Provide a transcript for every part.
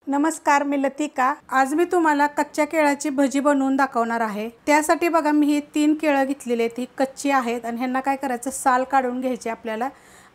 नमस्कार, मी लतिका। आज मी तुम्हाला कच्च्या केळाची भजी बनवून दाखवणार आहे। त्यासाठी बघा मी ही 3 केळं घेतलेली आहेत। ही कच्ची आहेत आणि ह्यांना काय करायचं, साल काढून घ्यायचे आपल्याला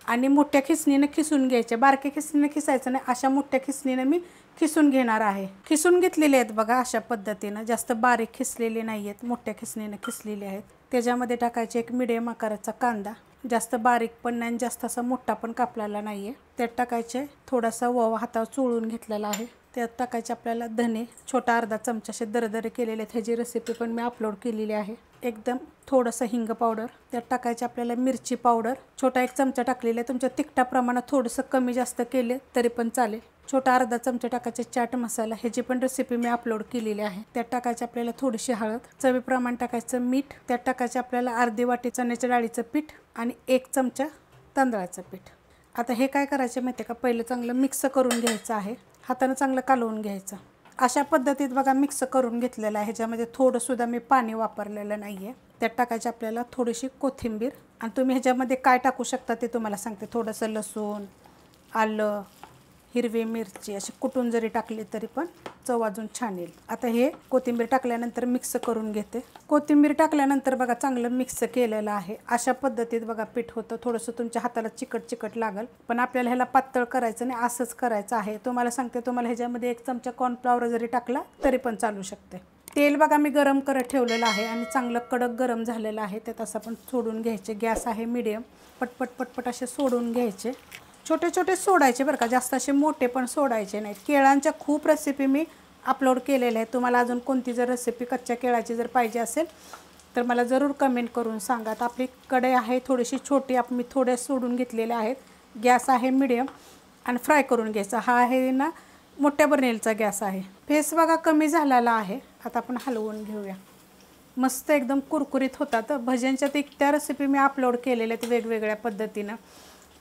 आणि मोठ्या खिसणीने खिसून घ्यायचे। बारक्या खिसणीने खिसायचं नाही, अशा मोठ्या खिसणीने मी खिसून घेणार आहे। खिसून घेतलेले आहेत बघा अशा पद्धतीने, जास्त बारीक खिसलेले नाहीयेत, मोठ्या खिसणीने खिसलेले आहेत। त्याच्यामध्ये टाकायचे एक मीडियम आकाराचा कांदा, जास्त बारीक पण नाही जास्त असा मोठा पण कापलेला नाहीये। त्यात टाकायचे थोडासा ओवा हातावर चोळून घेतलेला आहे। त्यात टाकायचे आपल्याला धने, छोटा अर्धा चमचा असे दरदरे केलेले आहेत। ह्याची रेसिपी पण मी अपलोड केलेली आहे। एकदम थोडंसं हिंग पावडर, त्यात टाकायचे आपल्याला मिरची पावडर, छोटा 1 चमचा टाकलेला आहे। तुमच्या तिखटाप्रमाणात थोडंसं कमी जास्त केले तरी पण चालेल। छोटा अर्धा चमचा टाकायचे चाट मसाला, ह्याची पण रेसिपी मी अपलोड केलेली आहे। त्यात टाकायचे आपल्याला थोडीशी हळद, चवीप्रमाणे टाकायचं मीठ, त्यात टाकायचे आपल्याला अर्धी वाटी चण्याच्या डाळीचं पीठ आणि 1 चमचा तांदळाचं पीठ। आता हे काय करायचं माहिती आहे का, पहिलं चांगलं मिक्स करून घ्यायचं आहे। हाताने चांगलं कालवून घ्यायचं। अशा पद्धतीत बघा मिक्स करून घेतलेलं आहे। ह्याच्यामध्ये थोडं सुद्धा मी पाणी वापरलेलं नाहीये। त्यात टाकायची आपल्याला थोडीशी कोथिंबीर आणि तुम्ही ह्याच्यामध्ये काय टाकू शकता ते तुम्हाला सांगते। थोडंसं लसूण, आलं, हिरवी मिरची अशी कुटून जरी टाकली तरी पण चव अजून छान येईल। आता हे कोथिंबीर टाकल्यानंतर मिक्स करून घेते। कोथिंबीर टाकल्यानंतर बघा चांगलं मिक्स केलेलं आहे। अशा पद्धतीत बघा पीठ होतं। थोडंसं तुमच्या हाताला चिकट लागल, पण आपल्याला ह्याला पातळ करायचं नाही, असंच करायचं आहे। तुम्हाला सांगते, तुम्हाला ह्याच्यामध्ये 1 चमचा कॉर्नफ्लॉवर जरी टाकला तरी पण चालू शकते। तेल बघा मी गरम करत ठेवलेलं आहे आणि चांगलं कडक गरम झालेलं आहे। त्यात असं पण सोडून घ्यायचे। गॅस आहे मीडियम, पटपट पटपट असे सोडून घ्यायचे। छोटे छोटे सोडायचे बरं का, जास्त असे मोठे पण सोडायचे नाहीत। केळांच्या खूप रेसिपी मी अपलोड केलेल्या आहेत। तुम्हाला अजून कोणती जर रेसिपी कच्च्या केळाची जर पाहिजे असेल तर मला जरूर कमेंट करून सांगा। तर आपली कढई आहे थोडीशी छोटी, मी थोडे सोडून घेतलेले आहेत। गॅस आहे मीडियम आणि फ्राय करून घ्यायचा। हा आहे ना मोठ्या बर्नेलचा गॅस आहे। फेस बघा कमी झालेला आहे। आता आपण हलवून घेऊया। मस्त एकदम कुरकुरीत होतात। भज्यांच्या त्या रेसिपी मी अपलोड केलेल्या आहेत वेगवेगळ्या पद्धतीनं,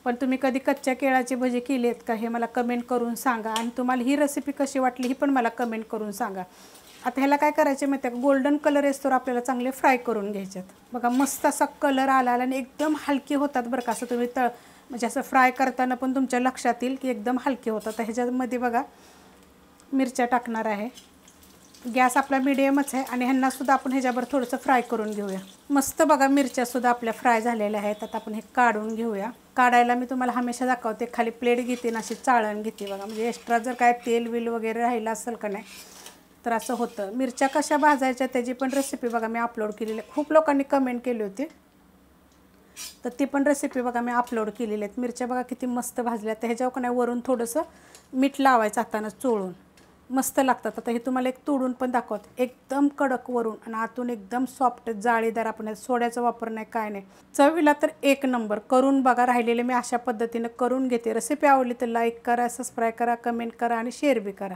पण तुम्ही कधी कच्च्या केळाची भजी केली आहेत का हे मला कमेंट करून सांगा। आणि तुम्हाला ही रेसिपी कशी वाटली ही पण मला कमेंट करून सांगा। आता ह्याला काय करायचे माहिती आहे का, गोल्डन कलर येतो आपल्याला चांगले फ्राय करून घ्यायच्यात। बघा मस्त असा कलर आला आणि एकदम हलके होतात बरं का। असं तुम्ही म्हणजे असं फ्राय करताना पण तुमच्या लक्षात येईल की एकदम हलके होतात। तर ह्याच्यामध्ये बघा मिरच्या टाकणार आहे। गॅस आपला मीडियमच आहे आणि ह्यांनासुद्धा आपण ह्याच्यावर थोडंसं फ्राय करून घेऊया। मस्त बघा मिरच्यासुद्धा आपल्या फ्राय झालेल्या आहेत। आता आपण हे काढून घेऊया। काढायला मी तुम्हाला हमेशा दाखवते, खाली प्लेट घेते आणि अशी चाळण घेते बघा, म्हणजे एक्स्ट्रा जर काय तेल विल वगैरे राहिलं असेल का नाही तर असं होतं। मिरच्या कशा भाजायच्या त्याची पण रेसिपी बघा मी अपलोड केलेली आहे। खूप लोकांनी कमेंट केली होती, तर ती पण रेसिपी बघा मी अपलोड केलेली आहेत। मिरच्या बघा किती मस्त भाजल्या। तर ह्याच्यावर का नाही वरून थोडंसं मीठ लावायचं हातानं चोळून, मस्त लागतात। आता हे तुम्हाला एक तोडून पण दाखवते। एकदम कडक वरून आणि आतून एकदम सॉफ्ट जाळीदार। आपण सोड्याचा वापर नाही काय नाही, चवीला तर 1 नंबर। करून बघा, राहिलेले मी अशा पद्धतीने करून घेते। रेसिपी आवडली तर लाईक करा, सबस्क्राईब करा, कमेंट करा आणि शेअर बी करा।